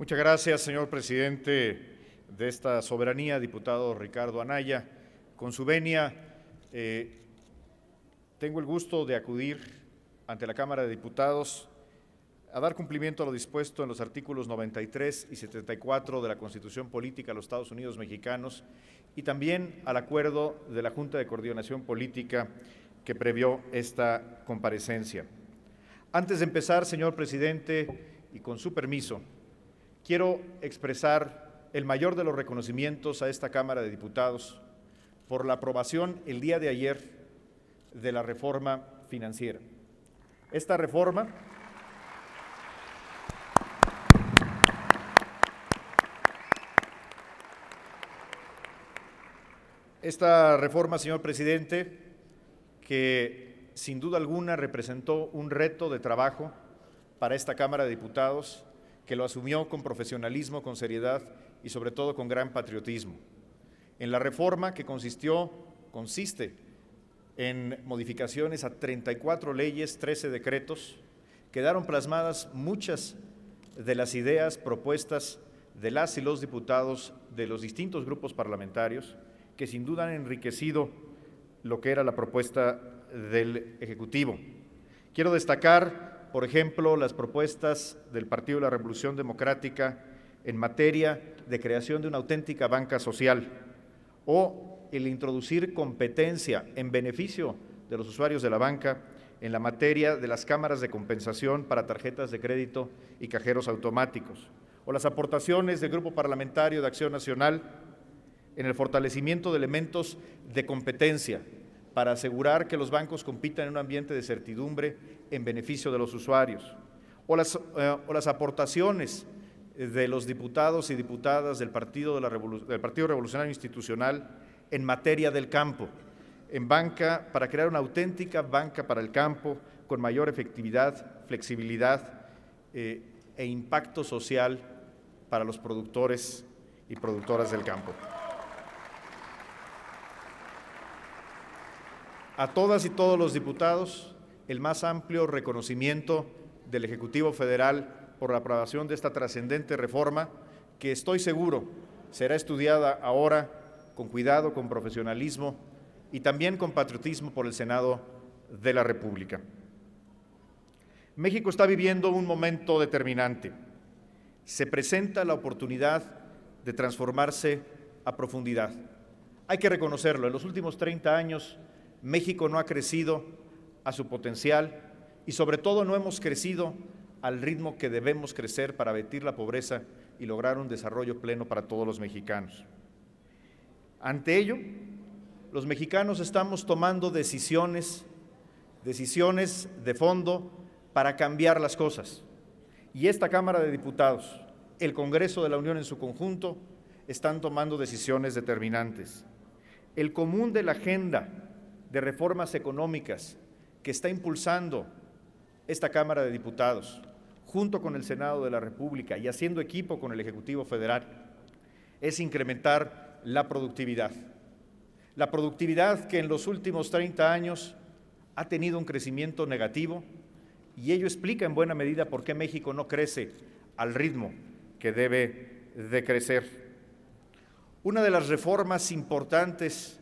Muchas gracias, señor presidente de esta soberanía, diputado Ricardo Anaya. Con su venia, tengo el gusto de acudir ante la Cámara de Diputados a dar cumplimiento a lo dispuesto en los artículos 93 y 74 de la Constitución Política de los Estados Unidos Mexicanos y también al acuerdo de la Junta de Coordinación Política que previó esta comparecencia. Antes de empezar, señor presidente, y con su permiso, quiero expresar el mayor de los reconocimientos a esta Cámara de Diputados por la aprobación el día de ayer de la reforma financiera. Esta reforma señor presidente, que sin duda alguna representó un reto de trabajo para esta Cámara de Diputados, que lo asumió con profesionalismo, con seriedad y sobre todo con gran patriotismo. En la reforma que consiste en modificaciones a 34 leyes, 13 decretos, quedaron plasmadas muchas de las ideas propuestas de las y los diputados de los distintos grupos parlamentarios, que sin duda han enriquecido lo que era la propuesta del Ejecutivo. Quiero destacar, por ejemplo, las propuestas del Partido de la Revolución Democrática en materia de creación de una auténtica banca social o el introducir competencia en beneficio de los usuarios de la banca en la materia de las cámaras de compensación para tarjetas de crédito y cajeros automáticos, o las aportaciones del Grupo Parlamentario de Acción Nacional en el fortalecimiento de elementos de competencia para asegurar que los bancos compitan en un ambiente de certidumbre en beneficio de los usuarios, o las aportaciones de los diputados y diputadas del Partido Revolucionario Institucional en materia del campo, en banca, para crear una auténtica banca para el campo con mayor efectividad, flexibilidad e impacto social para los productores y productoras del campo. A todas y todos los diputados, el más amplio reconocimiento del Ejecutivo Federal por la aprobación de esta trascendente reforma, que estoy seguro será estudiada ahora con cuidado, con profesionalismo y también con patriotismo por el Senado de la República. México está viviendo un momento determinante. Se presenta la oportunidad de transformarse a profundidad. Hay que reconocerlo, en los últimos 30 años México no ha crecido a su potencial y sobre todo no hemos crecido al ritmo que debemos crecer para abatir la pobreza y lograr un desarrollo pleno para todos los mexicanos. Ante ello, los mexicanos estamos tomando decisiones de fondo para cambiar las cosas. Y esta Cámara de Diputados, el Congreso de la Unión en su conjunto, están tomando decisiones determinantes. El común de la agenda de reformas económicas que está impulsando esta Cámara de Diputados, junto con el Senado de la República y haciendo equipo con el Ejecutivo Federal, es incrementar la productividad. La productividad que en los últimos 30 años ha tenido un crecimiento negativo y ello explica en buena medida por qué México no crece al ritmo que debe de crecer. Una de las reformas importantes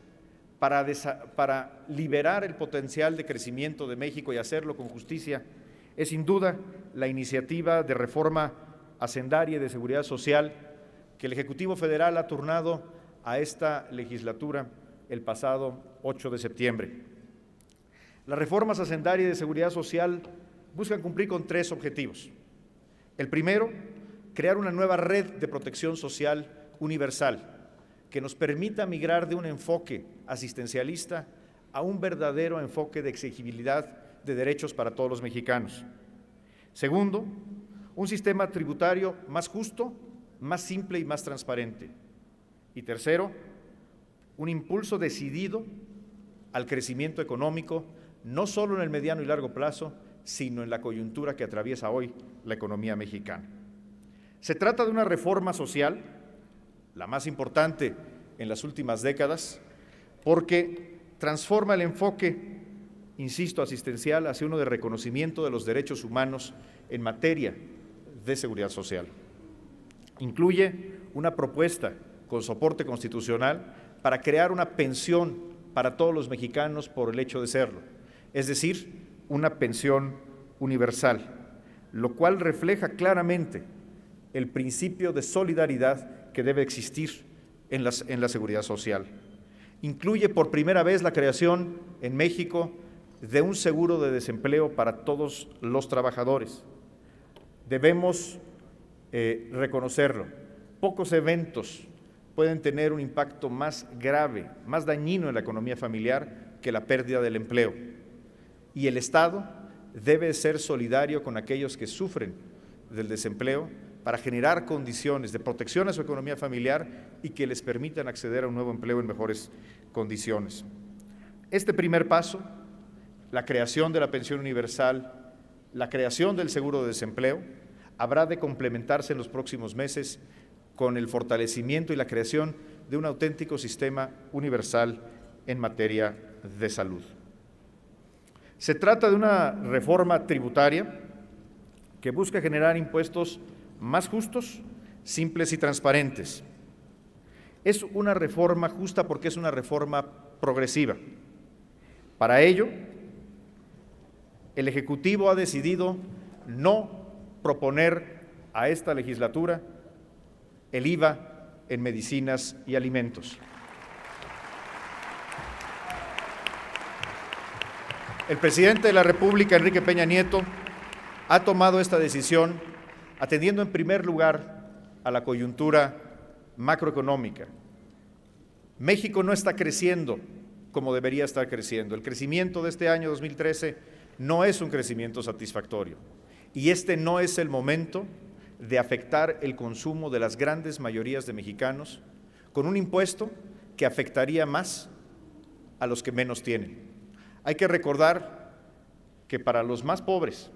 para liberar el potencial de crecimiento de México y hacerlo con justicia es sin duda la iniciativa de reforma hacendaria y de seguridad social que el Ejecutivo Federal ha turnado a esta legislatura el pasado 8 de septiembre. Las reformas hacendarias y de seguridad social buscan cumplir con 3 objetivos. El primero, crear una nueva red de protección social universal que nos permita migrar de un enfoque asistencialista a un verdadero enfoque de exigibilidad de derechos para todos los mexicanos. Segundo, un sistema tributario más justo, más simple y más transparente. Y tercero, un impulso decidido al crecimiento económico, no solo en el mediano y largo plazo, sino en la coyuntura que atraviesa hoy la economía mexicana. Se trata de una reforma social, la más importante en las últimas décadas, porque transforma el enfoque, insisto, asistencial hacia uno de reconocimiento de los derechos humanos en materia de seguridad social. Incluye una propuesta con soporte constitucional para crear una pensión para todos los mexicanos por el hecho de serlo, es decir, una pensión universal, lo cual refleja claramente el principio de solidaridad que debe existir en la seguridad social. Incluye por primera vez la creación en México de un seguro de desempleo para todos los trabajadores. Debemos reconocerlo. Pocos eventos pueden tener un impacto más grave, más dañino en la economía familiar que la pérdida del empleo. Y el Estado debe ser solidario con aquellos que sufren del desempleo para generar condiciones de protección a su economía familiar y que les permitan acceder a un nuevo empleo en mejores condiciones. Este primer paso, la creación de la pensión universal, la creación del seguro de desempleo, habrá de complementarse en los próximos meses con el fortalecimiento y la creación de un auténtico sistema universal en materia de salud. Se trata de una reforma tributaria que busca generar impuestos más justos, simples y transparentes. Es una reforma justa porque es una reforma progresiva. Para ello, el Ejecutivo ha decidido no proponer a esta legislatura el IVA en medicinas y alimentos. El presidente de la República, Enrique Peña Nieto, ha tomado esta decisión atendiendo en primer lugar a la coyuntura macroeconómica. México no está creciendo como debería estar creciendo. El crecimiento de este año 2013 no es un crecimiento satisfactorio y este no es el momento de afectar el consumo de las grandes mayorías de mexicanos con un impuesto que afectaría más a los que menos tienen. Hay que recordar que para los más pobres,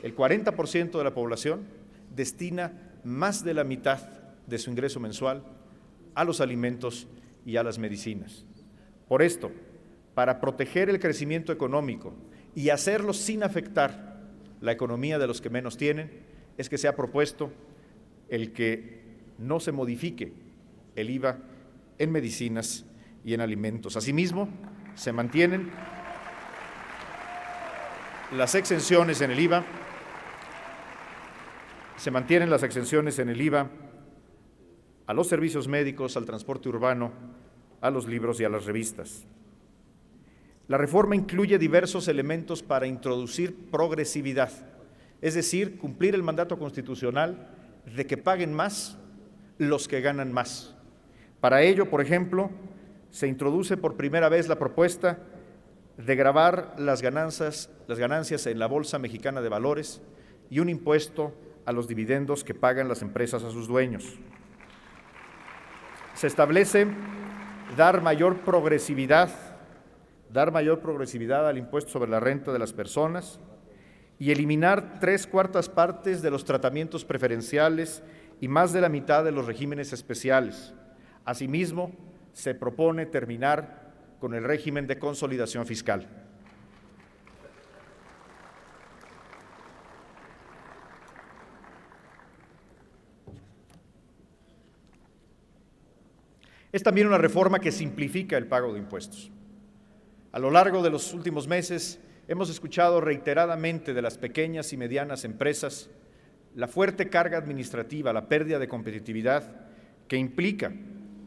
el 40% de la población destina más de la mitad de su ingreso mensual a los alimentos y a las medicinas. Por esto, para proteger el crecimiento económico y hacerlo sin afectar la economía de los que menos tienen, es que se ha propuesto el que no se modifique el IVA en medicinas y en alimentos. Asimismo, se mantienen las exenciones en el IVA, a los servicios médicos, al transporte urbano, a los libros y a las revistas. La reforma incluye diversos elementos para introducir progresividad, es decir, cumplir el mandato constitucional de que paguen más los que ganan más. Para ello, por ejemplo, se introduce por primera vez la propuesta de gravar las ganancias en la Bolsa Mexicana de Valores y un impuesto a los dividendos que pagan las empresas a sus dueños. Se establece dar mayor progresividad al impuesto sobre la renta de las personas y eliminar 3/4 partes de los tratamientos preferenciales y más de la mitad de los regímenes especiales. Asimismo, se propone terminar con el régimen de consolidación fiscal. Es también una reforma que simplifica el pago de impuestos. A lo largo de los últimos meses hemos escuchado reiteradamente de las pequeñas y medianas empresas la fuerte carga administrativa, la pérdida de competitividad que implica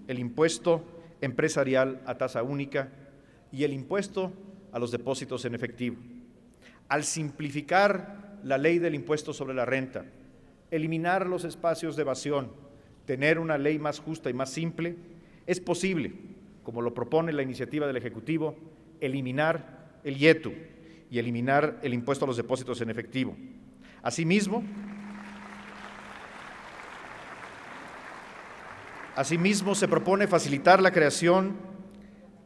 el impuesto empresarial a tasa única y el impuesto a los depósitos en efectivo. Al simplificar la ley del impuesto sobre la renta, eliminar los espacios de evasión, tener una ley más justa y más simple, es posible, como lo propone la iniciativa del Ejecutivo, eliminar el IETU y eliminar el impuesto a los depósitos en efectivo. Asimismo, se propone facilitar la creación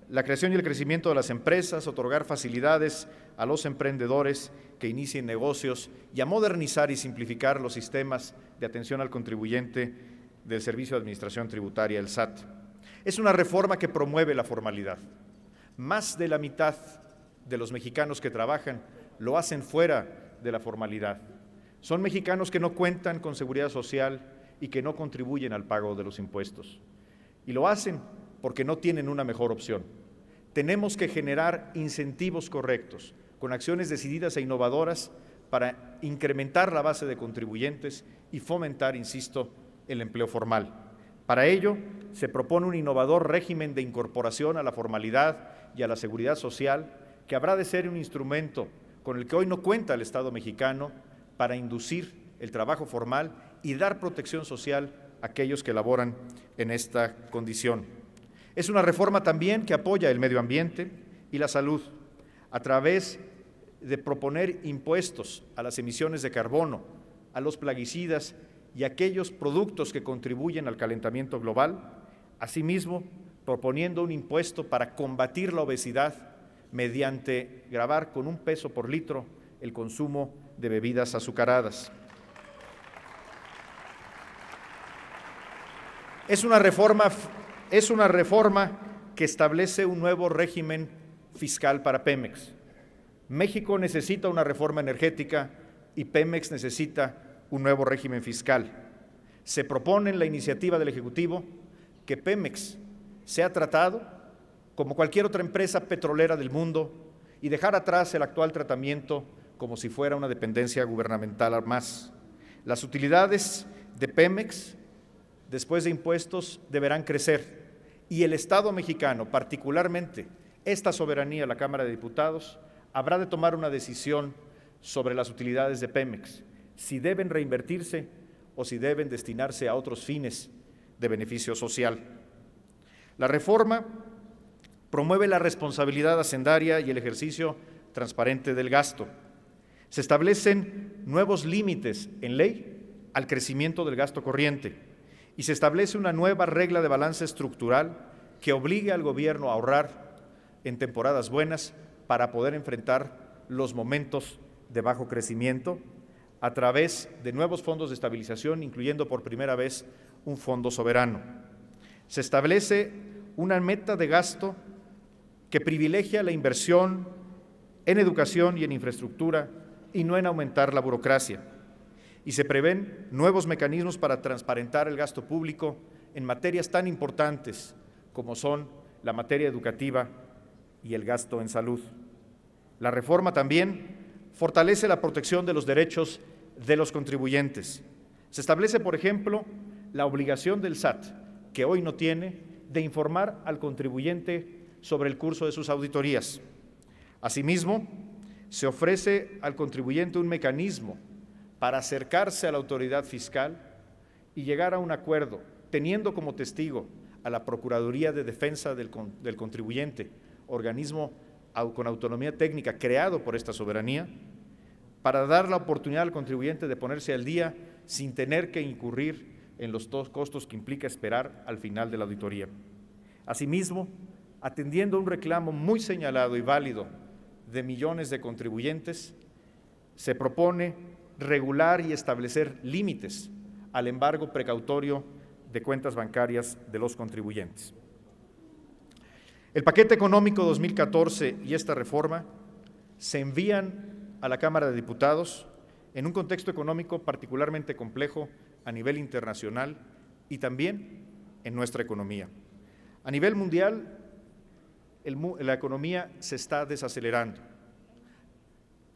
y el crecimiento de las empresas, otorgar facilidades a los emprendedores que inicien negocios y a modernizar y simplificar los sistemas de atención al contribuyente del Servicio de Administración Tributaria, el SAT. Es una reforma que promueve la formalidad. Más de la mitad de los mexicanos que trabajan lo hacen fuera de la formalidad. Son mexicanos que no cuentan con seguridad social, y que no contribuyen al pago de los impuestos. Y lo hacen porque no tienen una mejor opción. Tenemos que generar incentivos correctos, con acciones decididas e innovadoras para incrementar la base de contribuyentes y fomentar, insisto, el empleo formal. Para ello, se propone un innovador régimen de incorporación a la formalidad y a la seguridad social, que habrá de ser un instrumento con el que hoy no cuenta el Estado mexicano para inducir el trabajo formal y dar protección social a aquellos que laboran en esta condición. Es una reforma también que apoya el medio ambiente y la salud a través de proponer impuestos a las emisiones de carbono, a los plaguicidas y a aquellos productos que contribuyen al calentamiento global. Asimismo, proponiendo un impuesto para combatir la obesidad mediante gravar con 1 peso por litro el consumo de bebidas azucaradas. Es una reforma que establece un nuevo régimen fiscal para Pemex. México necesita una reforma energética y Pemex necesita un nuevo régimen fiscal. Se propone en la iniciativa del Ejecutivo que Pemex sea tratado como cualquier otra empresa petrolera del mundo y dejar atrás el actual tratamiento como si fuera una dependencia gubernamental más. Las utilidades de Pemex, después de impuestos, deberán crecer y el Estado mexicano, particularmente esta soberanía, la Cámara de Diputados, habrá de tomar una decisión sobre las utilidades de Pemex, si deben reinvertirse o si deben destinarse a otros fines de beneficio social. La reforma promueve la responsabilidad hacendaria y el ejercicio transparente del gasto. Se establecen nuevos límites en ley al crecimiento del gasto corriente y se establece una nueva regla de balance estructural que obligue al gobierno a ahorrar en temporadas buenas para poder enfrentar los momentos de bajo crecimiento a través de nuevos fondos de estabilización, incluyendo por primera vez un fondo soberano. Se establece una meta de gasto que privilegia la inversión en educación y en infraestructura y no en aumentar la burocracia. Y se prevén nuevos mecanismos para transparentar el gasto público en materias tan importantes como son la materia educativa y el gasto en salud. La reforma también fortalece la protección de los derechos de los contribuyentes. Se establece, por ejemplo, la obligación del SAT, que hoy no tiene, de informar al contribuyente sobre el curso de sus auditorías. Asimismo, se ofrece al contribuyente un mecanismo para acercarse a la autoridad fiscal y llegar a un acuerdo, teniendo como testigo a la Procuraduría de Defensa del Contribuyente, organismo con autonomía técnica creado por esta soberanía, para dar la oportunidad al contribuyente de ponerse al día sin tener que incurrir en los costos que implica esperar al final de la auditoría. Asimismo, atendiendo a un reclamo muy señalado y válido de millones de contribuyentes, se propone regular y establecer límites al embargo precautorio de cuentas bancarias de los contribuyentes. El paquete económico 2014 y esta reforma se envían a la Cámara de Diputados en un contexto económico particularmente complejo a nivel internacional y también en nuestra economía. A nivel mundial, la economía se está desacelerando.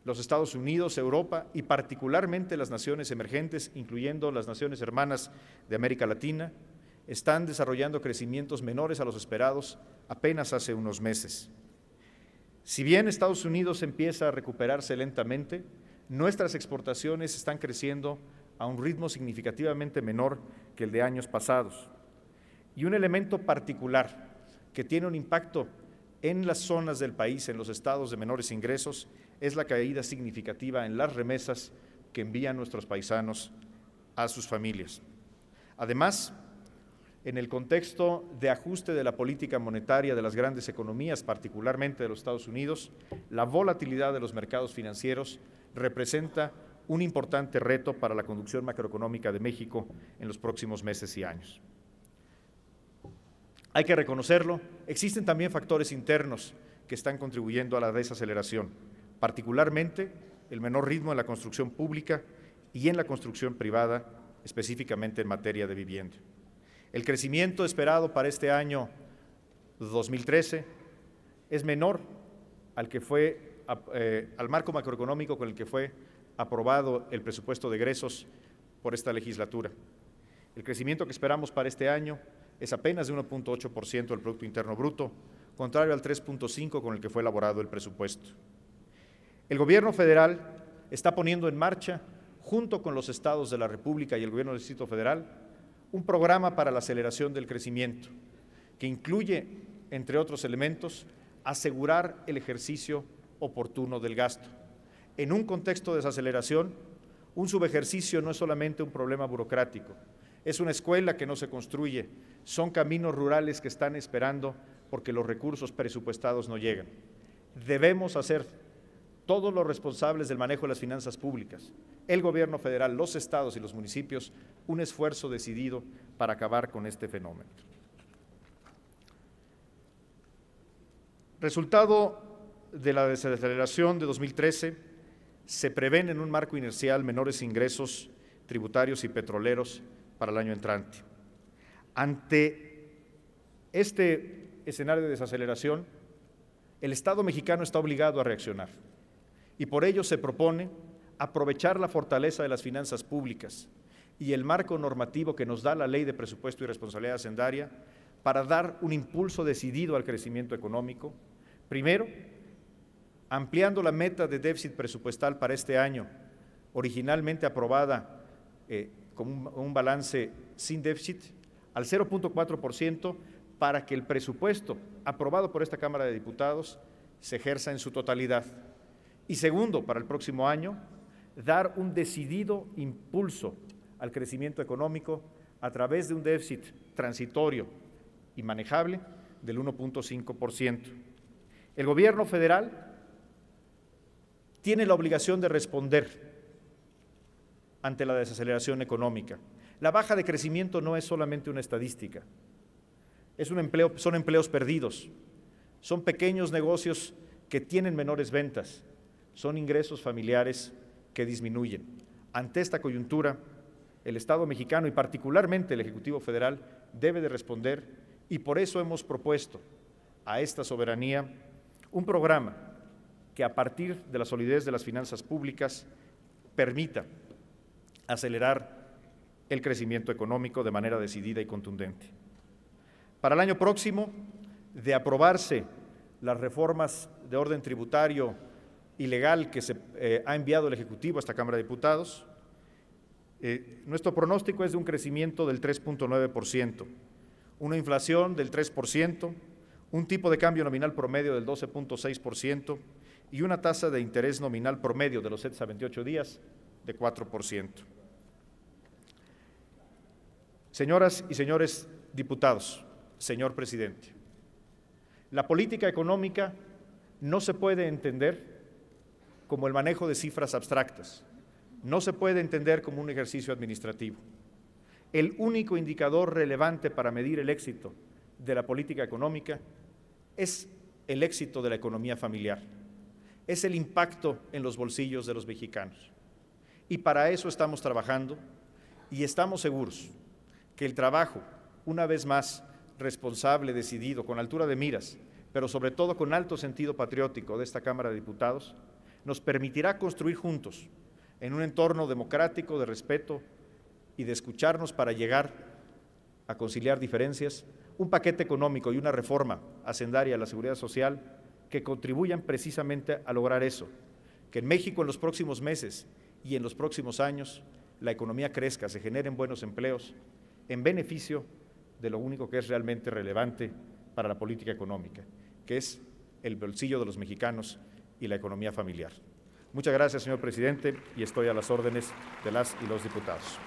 Los Estados Unidos, Europa y particularmente las naciones emergentes, incluyendo las naciones hermanas de América Latina, están desarrollando crecimientos menores a los esperados apenas hace unos meses. Si bien Estados Unidos empieza a recuperarse lentamente, nuestras exportaciones están creciendo a un ritmo significativamente menor que el de años pasados. Y un elemento particular que tiene un impacto en las zonas del país, en los estados de menores ingresos, es la caída significativa en las remesas que envían nuestros paisanos a sus familias. Además, en el contexto de ajuste de la política monetaria de las grandes economías, particularmente de los Estados Unidos, la volatilidad de los mercados financieros representa un importante reto para la conducción macroeconómica de México en los próximos meses y años. Hay que reconocerlo, existen también factores internos que están contribuyendo a la desaceleración, particularmente el menor ritmo en la construcción pública y en la construcción privada específicamente en materia de vivienda. El crecimiento esperado para este año 2013 es menor al marco macroeconómico con el que fue aprobado el presupuesto de egresos por esta legislatura. El crecimiento que esperamos para este año es apenas de 1.8% del Producto Interno Bruto, contrario al 3.5% con el que fue elaborado el presupuesto. El Gobierno federal está poniendo en marcha, junto con los estados de la República y el Gobierno del Distrito Federal, un programa para la aceleración del crecimiento, que incluye, entre otros elementos, asegurar el ejercicio oportuno del gasto. En un contexto de desaceleración, un subejercicio no es solamente un problema burocrático, es una escuela que no se construye, son caminos rurales que están esperando porque los recursos presupuestados no llegan. Debemos hacer todos los responsables del manejo de las finanzas públicas, el Gobierno federal, los estados y los municipios, un esfuerzo decidido para acabar con este fenómeno. Resultado de la desaceleración de 2013, se prevén en un marco inercial menores ingresos tributarios y petroleros para el año entrante. Ante este escenario de desaceleración, el Estado mexicano está obligado a reaccionar y por ello se propone aprovechar la fortaleza de las finanzas públicas y el marco normativo que nos da la Ley de Presupuesto y Responsabilidad Hacendaria para dar un impulso decidido al crecimiento económico. Primero, ampliando la meta de déficit presupuestal para este año, originalmente aprobada con un balance sin déficit, al 0.4% para que el presupuesto aprobado por esta Cámara de Diputados se ejerza en su totalidad. Y segundo, para el próximo año, dar un decidido impulso al crecimiento económico a través de un déficit transitorio y manejable del 1.5%. El Gobierno federal tiene la obligación de responder ante la desaceleración económica. La baja de crecimiento no es solamente una estadística, son empleos perdidos, son pequeños negocios que tienen menores ventas, son ingresos familiares que disminuyen. Ante esta coyuntura, el Estado mexicano y particularmente el Ejecutivo Federal debe de responder y por eso hemos propuesto a esta soberanía un programa que a partir de la solidez de las finanzas públicas permita acelerar el crecimiento económico de manera decidida y contundente. Para el año próximo, de aprobarse las reformas de orden tributario y legal que se ha enviado el Ejecutivo a esta Cámara de Diputados, nuestro pronóstico es de un crecimiento del 3.9%, una inflación del 3%, un tipo de cambio nominal promedio del 12.6% y una tasa de interés nominal promedio de los 7 a 28 días de 4%. Señoras y señores diputados, señor presidente, la política económica no se puede entender como el manejo de cifras abstractas, no se puede entender como un ejercicio administrativo. El único indicador relevante para medir el éxito de la política económica es el éxito de la economía familiar, es el impacto en los bolsillos de los mexicanos. Y para eso estamos trabajando y estamos seguros que el trabajo, una vez más, responsable, decidido, con altura de miras, pero sobre todo con alto sentido patriótico de esta Cámara de Diputados, nos permitirá construir juntos, en un entorno democrático, de respeto y de escucharnos para llegar a conciliar diferencias, un paquete económico y una reforma hacendaria a la seguridad social que contribuyan precisamente a lograr eso, que en México en los próximos meses y en los próximos años la economía crezca, se generen buenos empleos, en beneficio de lo único que es realmente relevante para la política económica, que es el bolsillo de los mexicanos y la economía familiar. Muchas gracias, señor presidente, y estoy a las órdenes de las y los diputados.